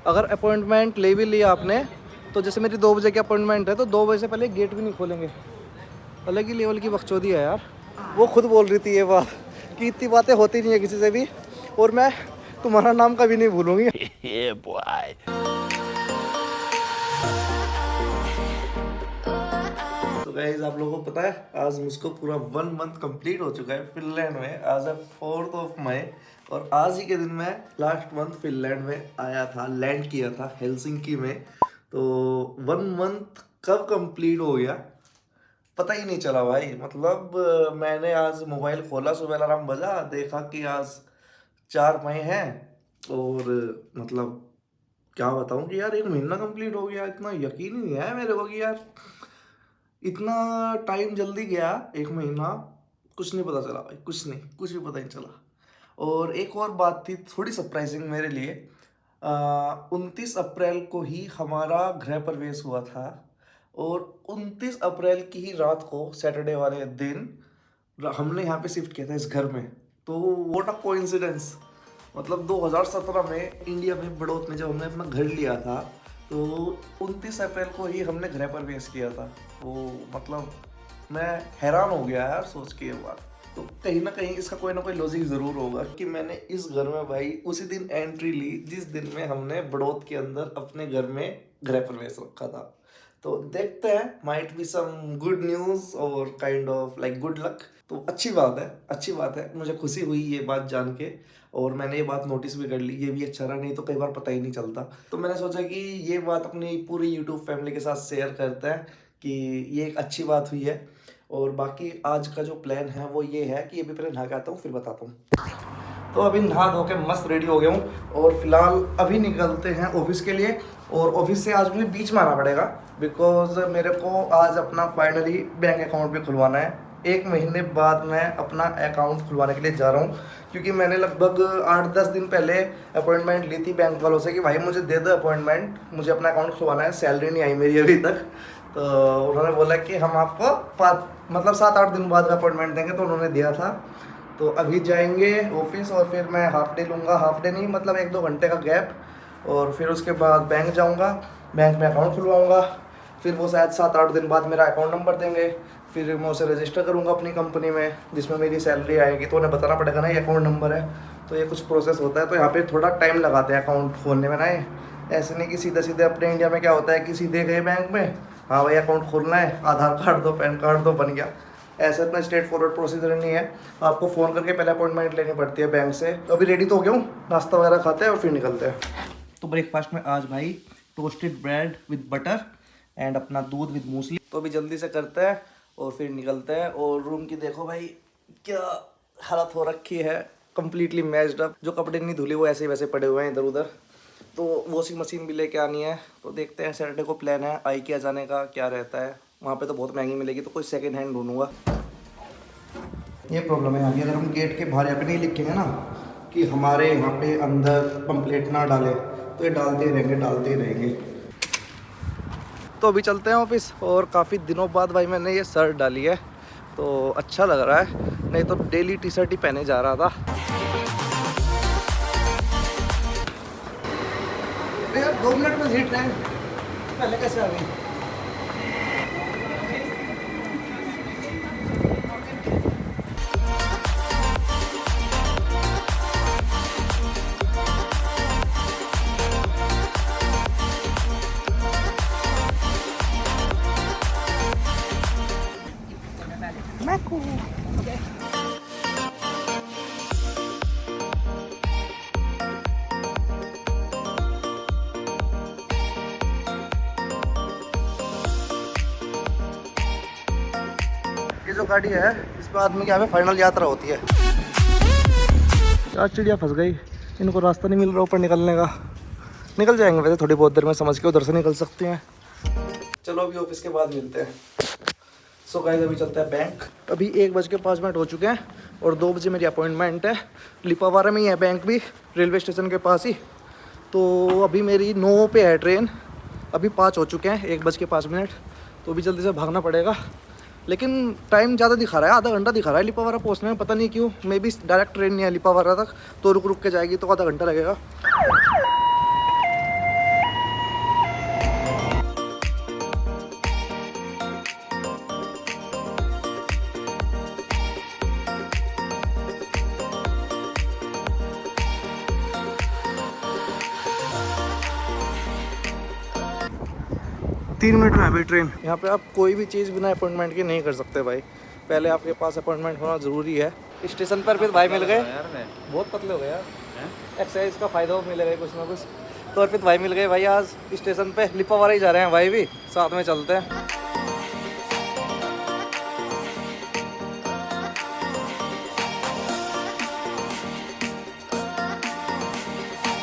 अगर अपॉइंटमेंट ले भी लिया आपने तो जैसे मेरी 2 बजे की अपॉइंटमेंट है तो 2 बजे से पहले गेट भी नहीं खोलेंगे। अलग ही लेवल की बकचोदी है यार। वो खुद बोल रही थी ये बात कि इतनी बातें होती नहीं है किसी से भी, और मैं तुम्हारा नाम कभी नहीं भूलूंगी। तो गाइस आप लोगों को पता है आज मुझको पूरा 1 मंथ कंप्लीट हो चुका है फिनलैंड में। आज है 4th ऑफ मई और आज ही के दिन मैं लास्ट मंथ फिनलैंड में आया था, लैंड किया था हेलसिंकी में। तो 1 मंथ कब कंप्लीट हो गया पता ही नहीं चला भाई। मतलब मैंने आज मोबाइल खोला, सुबह अलार्म बजा, देखा कि आज 4 मई है और मतलब क्या बताऊं कि यार 1 महीना कंप्लीट हो गया। इतना यकीन ही नहीं है मेरे को कि यार इतना टाइम जल्दी गया। 1 महीना कुछ नहीं पता चला भाई, कुछ नहीं, कुछ भी पता नहीं चला। और एक और बात थी थोड़ी सरप्राइजिंग मेरे लिए। 29 अप्रैल को ही हमारा गृह प्रवेश हुआ था और 29 अप्रैल की ही रात को सैटरडे वाले दिन हमने यहाँ पे शिफ्ट किया था इस घर में। तो व्हाट अ कोइंसिडेंस। मतलब 2017 में इंडिया में बड़ौत में जब हमने अपना घर लिया था तो 29 अप्रैल को ही हमने गृह प्रवेश किया था। तो मतलब मैं हैरान हो गया यार सोच के ये बात। तो कहीं ना कहीं इसका कोई ना कोई लॉजिक ज़रूर होगा कि मैंने इस घर में भाई उसी दिन एंट्री ली जिस दिन में हमने बड़ौत के अंदर अपने घर में गृह प्रवेश रखा था। तो देखते हैं, might be some good news और kind of like good luck. तो अच्छी बात है, अच्छी बात है। मुझे खुशी हुई ये बात जान के और मैंने ये बात नोटिस भी कर ली। ये भी अच्छा रहा, नहीं तो कई बार पता ही नहीं चलता। तो मैंने सोचा कि ये बात अपनी पूरी यूट्यूब फैमिली के साथ शेयर करते हैं कि ये एक अच्छी बात हुई है। और बाकी आज का जो प्लान है वो ये है कि अभी पहले नहा के आता हूँ फिर बताता हूँ। तो अभी नहा धो के मस्त रेडी हो गया हूँ और फिलहाल अभी निकलते हैं ऑफिस के लिए। और ऑफिस से आज मुझे बीच में आना पड़ेगा बिकॉज मेरे को आज अपना फाइनली बैंक अकाउंट भी खुलवाना है। 1 महीने बाद मैं अपना अकाउंट खुलवाने के लिए जा रहा हूँ क्योंकि मैंने लगभग 8-10 दिन पहले अपॉइंटमेंट ली थी बैंक वालों से कि भाई मुझे दे दो अपॉइंटमेंट, मुझे अपना अकाउंट खुलवाना है। सैलरी नहीं आई मेरी अभी तक। तो उन्होंने बोला कि हम आपको 7-8 दिन बाद अपॉइंटमेंट देंगे, तो उन्होंने दिया था। तो अभी जाएंगे ऑफिस और फिर मैं हाफ डे लूँगा, हाफ डे नहीं मतलब 1-2 घंटे का गैप, और फिर उसके बाद बैंक जाऊँगा, बैंक में अकाउंट खुलवाऊँगा। फिर वो शायद 7-8 दिन बाद मेरा अकाउंट नंबर देंगे, फिर मैं उसे रजिस्टर करूँगा अपनी कंपनी में जिसमें मेरी सैलरी आएगी। तो उन्हें बताना पड़ेगा ना ये अकाउंट नंबर है, तो ये कुछ प्रोसेस होता है। तो यहाँ पे थोड़ा टाइम लगाते हैं अकाउंट खोलने में ना। ये ऐसे नहीं कि सीधे सीधे अपने इंडिया में क्या होता है कि सीधे गए बैंक में, हाँ भाई अकाउंट खोलना है, आधार कार्ड दो, पैन कार्ड दो, बन गया। ऐसा इतना स्ट्रेट फॉरवर्ड प्रोसीजर नहीं है। आपको फ़ोन करके पहले अपॉइंटमेंट लेनी पड़ती है बैंक से। तो अभी रेडी तो हो गया हूँ, नाश्ता वगैरह खाते हैं और फिर निकलते हैं। तो ब्रेकफास्ट में आज भाई toasted bread with butter and अपना दूध विद मूसली। तो अभी जल्दी से करते हैं और फिर निकलते हैं। और रूम की देखो भाई क्या हालत हो रखी है, कम्प्लीटली मैच्ड अप। जो कपड़े नहीं धुले वो ऐसे वैसे पड़े हुए हैं इधर उधर। तो वॉशिंग मशीन भी लेके आनी है। तो देखते हैं, सैटरडे को प्लान है IKEA जाने का, क्या रहता है। वहाँ पे तो बहुत महंगी मिलेगी तो कोई सेकंड हैंड ढूंढूंगा। ये प्रॉब्लम है यहाँ की, अगर हम गेट के बाहर यहाँ पे नहीं लिखेंगे ना कि हमारे यहाँ पे अंदर पंपलेट ना डाले तो ये डालते ही रहेंगे। तो अभी चलते हैं ऑफिस। और काफ़ी दिनों बाद भाई मैंने ये शर्ट डाली है तो अच्छा लग रहा है, नहीं तो डेली टी-शर्ट ही पहने जा रहा था। यार 2 मिनट में हिट रहे पहले कैसे आ गई। ये जो गाड़ी है इस पर आदमी के यहाँ पे फाइनल यात्रा होती है। यार चिड़िया फंस गई, इनको रास्ता नहीं मिल रहा ऊपर निकलने का। निकल जाएंगे वैसे थोड़ी बहुत देर में, समझ के उधर से निकल सकते हैं। चलो अभी ऑफिस के बाद मिलते हैं। सो गाइस अभी चलते हैं बैंक। अभी 1:05 हो चुके हैं और 2 बजे मेरी अपॉइंटमेंट है। लिपावारा में ही है बैंक भी, रेलवे स्टेशन के पास ही। तो अभी मेरी 9 पे है ट्रेन, अभी 5 हो चुके हैं, 1:05। तो अभी जल्दी से भागना पड़ेगा। लेकिन टाइम ज़्यादा दिखा रहा है, आधा घंटा दिखा रहा है लिपावारा पहुँचने में, पता नहीं क्यों। मे बी डायरेक्ट ट्रेन नहीं है लिपावारा तक, तो रुक रुक के जाएगी तो आधा घंटा लगेगा। 3 मिनट में है भाई ट्रेन। यहाँ पे आप कोई भी चीज़ बिना अपॉइंटमेंट के नहीं कर सकते भाई, पहले आपके पास अपॉइंटमेंट होना ज़रूरी है। स्टेशन पर फिर भाई मिल गए, बहुत पतले हो गए यार, एक्सरसाइज का फ़ायदा मिलेगा कुछ ना कुछ। तो अर्पित भाई मिल गए भाई आज स्टेशन पे, लिपावारा ही जा रहे हैं भाई भी, साथ में चलते हैं।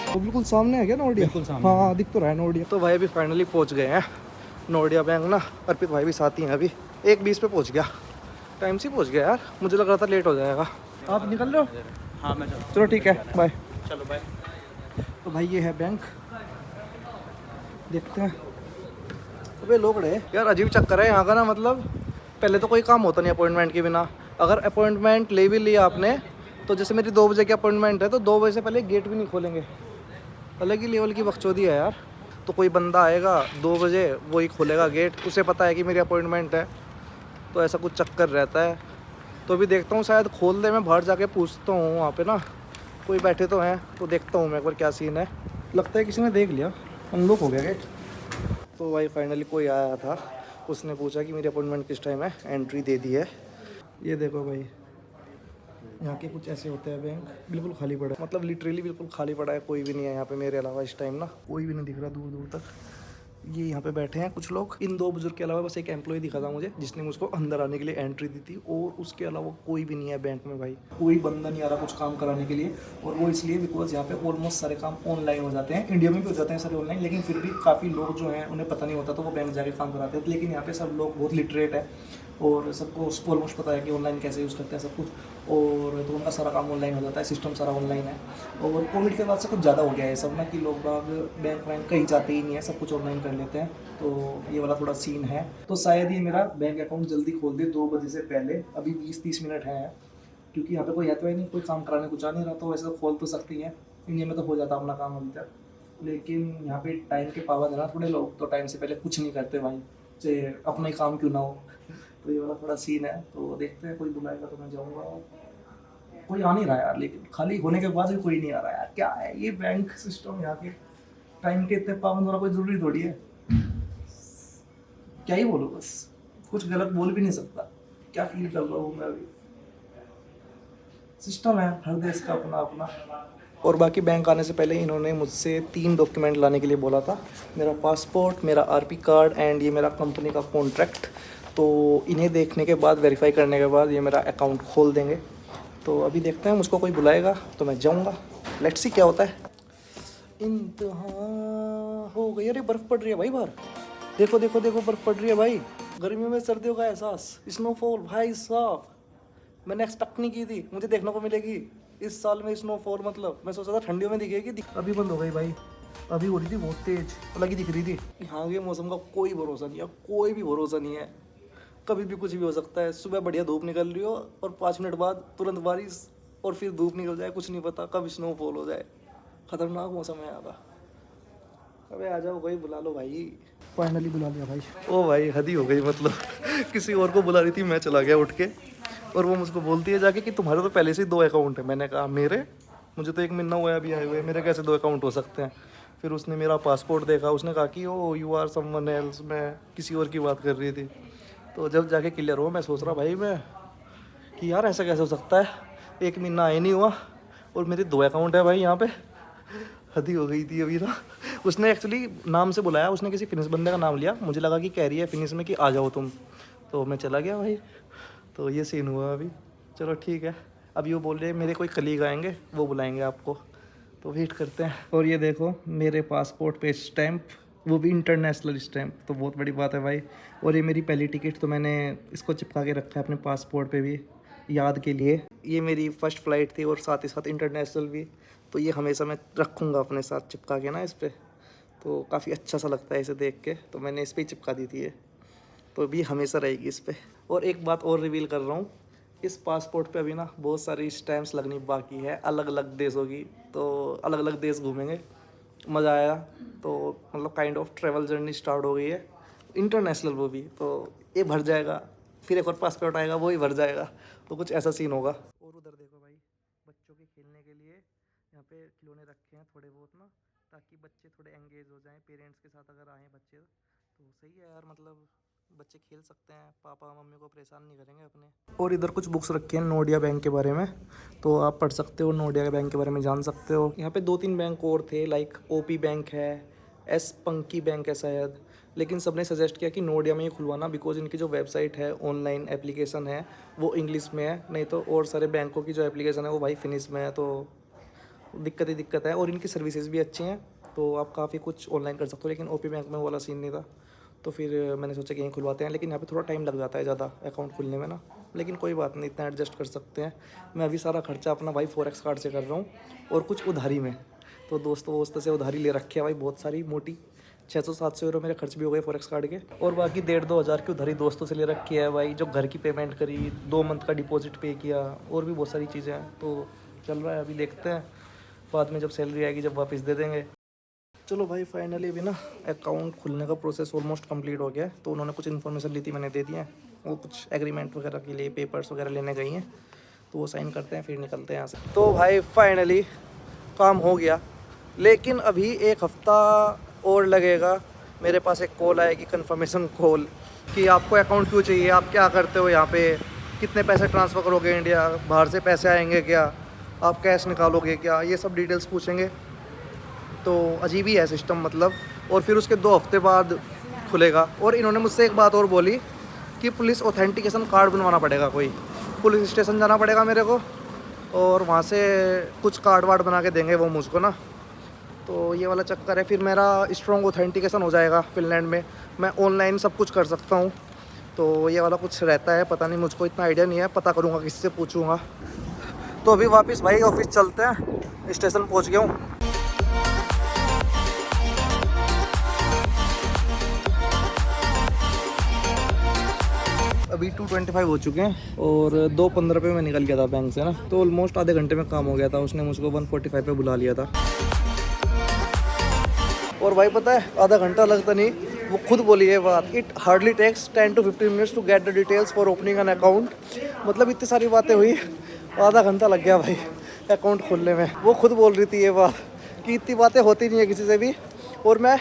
तो बिल्कुल सामने है क्या नोडिया? बिल्कुल सामने। हाँ दिख तो रहा है नोडिया। तो भाई अभी फाइनली पहुंच गए हैं नोडिया बैंक ना। अर्पित भाई भी साथ ही हैं, अभी 1:20 पे पहुंच गया, टाइम से पहुंच गया यार, मुझे लग रहा था लेट हो जाएगा। आप निकल रहे हो? हाँ मैं चलो ठीक है बाय। चलो बाय। तो भाई ये है बैंक, देखते हैं। अबे लोग रहे यार, अजीब चक्कर है यहाँ का ना, मतलब पहले तो कोई काम होता नहीं अपॉइंटमेंट के बिना। अगर अपॉइंटमेंट ले भी लिया आपने तो जैसे मेरी 2 बजे की अपॉइंटमेंट है तो 2 बजे से पहले गेट भी नहीं खोलेंगे। अलग ही लेवल की बकचोदी है यार। तो कोई बंदा आएगा 2 बजे, वही खोलेगा गेट, उसे पता है कि मेरी अपॉइंटमेंट है, तो ऐसा कुछ चक्कर रहता है। तो अभी देखता हूँ शायद खोल दे, मैं बाहर जाके पूछता हूँ वहाँ पे ना कोई बैठे तो हैं, तो देखता हूँ मैं एक बार क्या सीन है। लगता है किसी ने देख लिया, अनलॉक हो गया गेट। तो भाई फाइनली कोई आया था, उसने पूछा कि मेरी अपॉइंटमेंट किस टाइम है, एंट्री दे दी है। ये देखो भाई, यहाँ के कुछ ऐसे होते हैं बैंक, बिल्कुल खाली पड़ा है, मतलब लिटरली बिल्कुल खाली पड़ा है, कोई भी नहीं है यहाँ पे मेरे अलावा इस टाइम ना, कोई भी नहीं दिख रहा दूर दूर तक। ये यहाँ पे बैठे हैं कुछ लोग, इन 2 बुजुर्ग के अलावा बस एक एम्प्लॉय दिखा था मुझे जिसने मुझको अंदर आने के लिए एंट्री दी थी, और उसके अलावा कोई भी नहीं है बैंक में भाई, कोई बंदा नहीं आ रहा कुछ काम कराने के लिए। और वो इसलिए बिकॉज यहाँ पे ऑलमोस्ट सारे काम ऑनलाइन हो जाते हैं, इंडिया में भी हो जाते हैं सारे ऑनलाइन, लेकिन फिर भी काफ़ी लोग जो हैं उन्हें पता नहीं होता तो वो बैंक जाके काम कराते हैं। लेकिन यहाँ पे सब लोग बहुत लिटरेट है और सबको ऑलमोस्ट पता है कि ऑनलाइन कैसे यूज़ करते हैं सब कुछ, और तो उनका सारा काम ऑनलाइन हो जाता है, सिस्टम सारा ऑनलाइन है। और कोविड के बाद से कुछ ज़्यादा हो गया है सब ना, कि लोग बाग बैंक वैंक कहीं जाते ही नहीं है, सब कुछ ऑनलाइन कर लेते हैं। तो ये वाला थोड़ा सीन है। तो शायद ये मेरा बैंक अकाउंट जल्दी खोल दे 2 बजे से पहले, अभी 20-30 मिनट है, क्योंकि यहाँ पे कोई है तो है नहीं, कोई काम कराने कुछ आ नहीं रहा, तो वैसे तो खोल तो सकती है, इंडिया में तो हो जाता अपना काम अभी तक। लेकिन यहाँ पे टाइम के पाबंद है ना थोड़े लोग, तो टाइम से पहले कुछ नहीं करते भाई, चाहे अपना ही काम क्यों ना हो। तो ये वाला थोड़ा सीन है, तो देखते हैं, कोई बुलाएगा तो मैं जाऊँगा। कोई आ नहीं रहा यार, लेकिन खाली होने के बाद भी कोई नहीं आ रहा यार, क्या है ये बैंक सिस्टम यहाँ के, टाइम के इतने पाबंद होना कोई ज़रूरी थोड़ी है। क्या ही बोलो, बस कुछ गलत बोल भी नहीं सकता, क्या फील कर रहा हूँ मैं अभी। सिस्टम है हर देश का अपना अपना। और बाकी बैंक आने से पहले इन्होंने मुझसे 3 डॉक्यूमेंट लाने के लिए बोला था, मेरा पासपोर्ट, मेरा आरपी कार्ड एंड ये मेरा कंपनी का कॉन्ट्रैक्ट। तो इन्हें देखने के बाद, वेरीफाई करने के बाद ये मेरा अकाउंट खोल देंगे। तो अभी देखते हैं, मुझको कोई बुलाएगा तो मैं जाऊँगा, लेट्स सी क्या होता है। इंतहा हो गई, अरे बर्फ़ पड़ रही है भाई बाहर, देखो देखो देखो बर्फ़ पड़ रही है भाई, गर्मियों में सर्दियों का एहसास, स्नोफॉल भाई साहब, मैंने एक्सपेक्ट नहीं की थी मुझे देखने को मिलेगी इस साल में स्नोफॉल, मतलब मैं सोचा था ठंडियों में दिखेगी, अभी बंद हो गई भाई, अभी हो रही थी बहुत तेज, लगी दिख रही थी। यहाँ के मौसम का कोई भरोसा नहीं है, कोई भी भरोसा नहीं है, कभी भी कुछ भी हो सकता है। सुबह बढ़िया धूप निकल रही हो और 5 मिनट बाद तुरंत बारिश, और फिर धूप निकल जाए, कुछ नहीं पता कब स्नोफॉल हो जाए। खतरनाक मौसम है यहाँ का। अबे आ जाओ, कोई बुला लो भाई। फाइनली बुला लिया भाई। ओ भाई हद ही हो गई, मतलब किसी और को बुला रही थी, मैं चला गया उठ के, और वो मुझको बोलती है जाके कि तुम्हारे तो पहले से ही 2 अकाउंट है। मैंने कहा मेरे, मुझे तो 1 महीना हुआ है अभी आए हुए, मेरे कैसे 2 अकाउंट हो सकते हैं। फिर उसने मेरा पासपोर्ट देखा, उसने कहा कि ओ यू आर समवन एल्स, मैं किसी और की बात कर रही थी। तो जब जाके क्लियर हुआ, मैं सोच रहा भाई मैं कि यार ऐसा कैसे हो सकता है, 1 महीना आए नहीं हुआ और मेरे 2 अकाउंट है भाई यहाँ पे, हद ही हो गई थी अभी ना। उसने एक्चुअली नाम से बुलाया, उसने किसी फिनिश बंदे का नाम लिया, मुझे लगा कि कह रही है फिनिश में कि आ जाओ तुम, तो मैं चला गया भाई। तो ये सीन हुआ अभी, चलो ठीक है। अभी वो बोल रहे हैं मेरे कोई कलीग आएंगे, वो बुलाएंगे आपको, तो वेट करते हैं। और ये देखो मेरे पासपोर्ट पे स्टैंप, वो भी इंटरनेशनल स्टैंप, तो बहुत बड़ी बात है भाई। और ये मेरी पहली टिकट, तो मैंने इसको चिपका के रखा है अपने पासपोर्ट पे भी, याद के लिए। ये मेरी फ़र्स्ट फ़्लाइट थी और साथ ही साथ इंटरनेशनल भी, तो ये हमेशा मैं रखूँगा अपने साथ चिपका के ना इस पर, तो काफ़ी अच्छा सा लगता है इसे देख के, तो मैंने इस पर ही चिपका दी थी ये, तो भी हमेशा रहेगी इस पर। और एक बात और रिवील कर रहा हूँ, इस पासपोर्ट पे अभी ना बहुत सारी स्टैम्प्स लगनी बाकी है अलग अलग देशों की, तो अलग अलग देश घूमेंगे, मज़ा आया। तो मतलब kind of travel journey start हो गई है, इंटरनेशनल वो भी, तो ये भर जाएगा, फिर एक और पासपोर्ट आएगा वो ही भर जाएगा, तो कुछ ऐसा सीन होगा। और उधर देखो भाई, बच्चों के खेलने के लिए यहाँ पे खिलौने रखे हैं थोड़े बहुत ना, ताकि बच्चे थोड़े एंगेज हो जाएं पेरेंट्स के साथ, अगर आए बच्चे तो सही है यार, मतलब बच्चे खेल सकते हैं, पापा मम्मी को परेशान नहीं करेंगे अपने। और इधर कुछ बुक्स रखी हैं नोडिया बैंक के बारे में, तो आप पढ़ सकते हो, नोडिया बैंक के बारे में जान सकते हो। यहाँ पे 2-3 बैंक और थे, लाइक ओपी बैंक है, एस पंकी बैंक है शायद, लेकिन सबने सजेस्ट किया कि नोडिया में ही खुलवाना, बिकॉज इनकी जो वेबसाइट है, ऑनलाइन एप्लीकेशन है, वो इंग्लिश में है, नहीं तो और सारे बैंकों की जो एप्लीकेशन है वो भाई फिनिश में है, तो दिक्कत ही दिक्कत है। और इनकी सर्विसेज भी अच्छी हैं, तो आप काफ़ी कुछ ऑनलाइन कर सकते हो, लेकिन ओपी बैंक में वो वाला सीन नहीं था, तो फिर मैंने सोचा कि यहीं खुलवाते हैं। लेकिन यहाँ पे थोड़ा टाइम लग जाता है ज़्यादा अकाउंट खुलने में ना, लेकिन कोई बात नहीं, इतना एडजस्ट कर सकते हैं। मैं अभी सारा खर्चा अपना भाई फॉरेक्स कार्ड से कर रहा हूँ और कुछ उधारी में, तो दोस्तों वोस्त से उधारी ले रखी है भाई, बहुत सारी मोटी 600-700 यूरो मेरे खर्च भी हो गए फॉरेक्स कार्ड के, और बाकी 1,500-2 हज़ार की उधारी दोस्तों से ले रखी है भाई, जो घर की पेमेंट करी, 2 मंथ का डिपॉजिट पे किया, और भी बहुत सारी चीज़ें हैं, तो चल रहा है। अभी देखते हैं बाद में जब सैलरी आएगी जब वापस दे देंगे। चलो भाई फाइनली भी ना अकाउंट खुलने का प्रोसेस ऑलमोस्ट कंप्लीट हो गया है, तो उन्होंने कुछ इन्फॉर्मेशन ली थी, मैंने दे दी है, वो कुछ एग्रीमेंट वगैरह के लिए पेपर्स वगैरह लेने गई हैं, तो वो साइन करते हैं फिर निकलते हैं यहाँ से। तो भाई फाइनली काम हो गया, लेकिन अभी 1 हफ़्ता और लगेगा। मेरे पास एक कॉल आएगी, कन्फर्मेशन कॉल, कि आपको अकाउंट क्यों चाहिए, आप क्या करते हो यहाँ पे, कितने पैसे ट्रांसफ़र करोगे इंडिया, बाहर से पैसे आएंगे क्या, आप कैश निकालोगे क्या, ये सब डिटेल्स पूछेंगे। तो अजीब ही है सिस्टम मतलब। और फिर उसके 2 हफ्ते बाद खुलेगा। और इन्होंने मुझसे एक बात और बोली कि पुलिस ऑथेंटिकेशन कार्ड बनवाना पड़ेगा, कोई पुलिस स्टेशन जाना पड़ेगा मेरे को, और वहाँ से कुछ कार्ड वार्ड बना के देंगे वो मुझको ना, तो ये वाला चक्कर है। फिर मेरा स्ट्रॉन्ग ऑथेंटिकेशन हो जाएगा फिनलैंड में, मैं ऑनलाइन सब कुछ कर सकता हूँ, तो ये वाला कुछ रहता है, पता नहीं, मुझको इतना आइडिया नहीं है, पता करूँगा, किसी से पूछूँगा। तो अभी वापस भाई ऑफिस चलते हैं, स्टेशन पहुँच गया हूँ। अभी 2:25 हो चुके हैं और 2:15 पे मैं निकल गया था बैंक से ना, तो ऑलमोस्ट आधे घंटे में काम हो गया था। उसने मुझको 1:45 पे बुला लिया था। और भाई पता है आधा घंटा लगता नहीं, वो खुद बोली है बात, it hardly takes 10 to 15 minutes to get the details for opening an account. मतलब इतनी सारी बातें हुई, आधा घंटा लग गया भाई अकाउंट खोलने में। वो खुद बोल रही थी ये बात कि इतनी बातें होती नहीं है किसी से भी, और मैं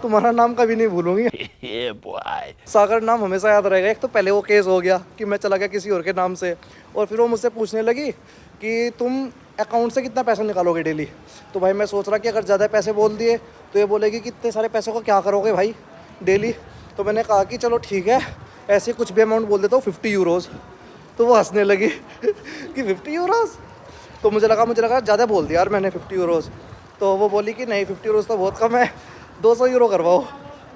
तुम्हारा नाम कभी नहीं भूलूंगी। सागर नाम हमेशा याद रहेगा। एक तो पहले वो केस हो गया कि मैं चला गया किसी और के नाम से, और फिर वो मुझसे पूछने लगी कि तुम अकाउंट से कितना पैसा निकालोगे डेली। तो भाई मैं सोच रहा कि अगर ज़्यादा पैसे बोल दिए तो ये बोलेगी कि इतने सारे पैसों को क्या करोगे भाई डेली। तो मैंने कहा कि चलो ठीक है, ऐसे कुछ भी अमाउंट बोल देता हूँ, 50 यूरोज़। तो वो हंसने लगी कि 50 यूरोज़। तो मुझे लगा ज़्यादा बोल दिया यार मैंने 50 यूरोज़। तो वो बोली कि नहीं 50 यूरोज़ तो बहुत कम है, 200 यूरो करवाओ।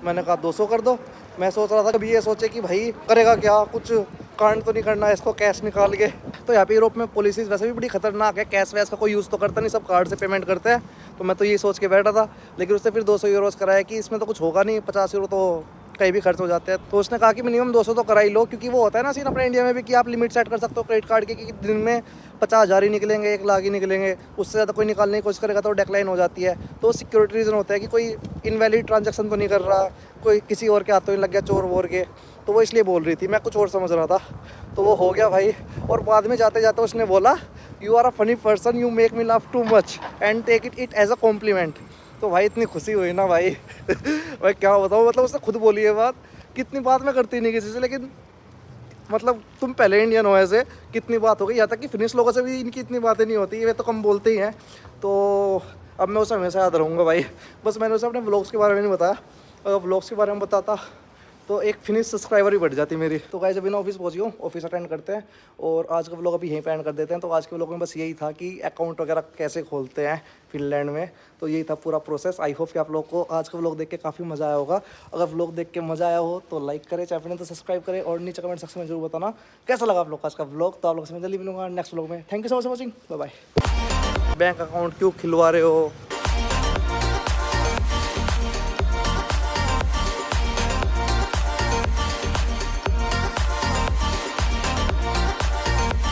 मैंने कहा 200 कर दो। मैं सोच रहा था कभी ये सोचे कि भाई करेगा क्या, कुछ कांड तो नहीं करना इसको कैश निकाल के। तो यहाँ पे यूरोप में पॉलिसीज़ वैसे भी बड़ी खतरनाक है, कैश वैश का कोई यूज़ तो करता नहीं, सब कार्ड से पेमेंट करते हैं। तो मैं तो ये सोच के बैठा था, लेकिन उसने फिर 200 यूरोज़ कराया कि इसमें तो कुछ होगा नहीं, 50 यूरो तो कहीं भी खर्च हो जाते हैं। तो उसने कहा कि मिनिमम 200 तो करा ही लो, क्योंकि वो होता है ना सीन अपने इंडिया में भी कि आप लिमिट सेट कर सकते हो क्रेडिट कार्ड की कि दिन में 50,000 ही निकलेंगे, 1 लाख ही निकलेंगे, उससे ज़्यादा कोई निकालने की कोशिश करेगा तो डेक्लाइन हो जाती है। तो सिक्योरिटी रीज़न होता है कि कोई इनवैलिड ट्रांजैक्शन तो नहीं कर रहा, कोई किसी और के हाथों ही लग गया, चोर वोर के। तो वो इसलिए बोल रही थी, मैं कुछ और समझ रहा था। तो वो हो गया भाई। और बाद में जाते जाते उसने बोला, you are a funny person, you make me laugh too much and take it as a compliment. तो भाई इतनी खुशी हुई ना भाई भाई क्या बताऊँ, मतलब उसने खुद बोली है बात। कितनी बात मैं करती नहीं किसी से, लेकिन मतलब तुम पहले इंडियन हो, ऐसे कितनी बात हो गई। यहाँ तक कि फिनिश लोगों से भी इनकी इतनी बातें नहीं होती, वे तो कम बोलते ही हैं। तो अब मैं उसे हमेशा याद रहूँगा भाई। बस मैंने उसे अपने व्लॉग्स के बारे में नहीं बताया, अगर व्लॉग्स के बारे में बताता तो एक फिनिश सब्सक्राइबर ही बढ़ जाती मेरी। तो गाइस अभी ना ऑफिस पहुँच गया हूँ, ऑफिस अटेंड करते हैं और आज का व्लॉग अभी यहीं पे एंड कर देते हैं। तो आज के व्लॉग में बस यही था कि अकाउंट वगैरह कैसे खोलते हैं फिनलैंड में, तो यही था पूरा प्रोसेस। आई होप कि आप लोग को आज का व्लॉग देख के काफ़ी मज़ा आया होगा। अगर व्लॉग देख के मज़ा आया हो तो लाइक करें, चैनल ने तो सब्सक्राइब करें, और नीचे कमेंट सेक्शन में जरूर बताना कैसा लगा आप लोग का आज का व्लॉग। तो आप लोग से मैं जल्दी मिलूंगा नेक्स्ट व्लॉग में। Thank you so much for watching, bye bye. Bank account क्यों खुलवा रहे हो,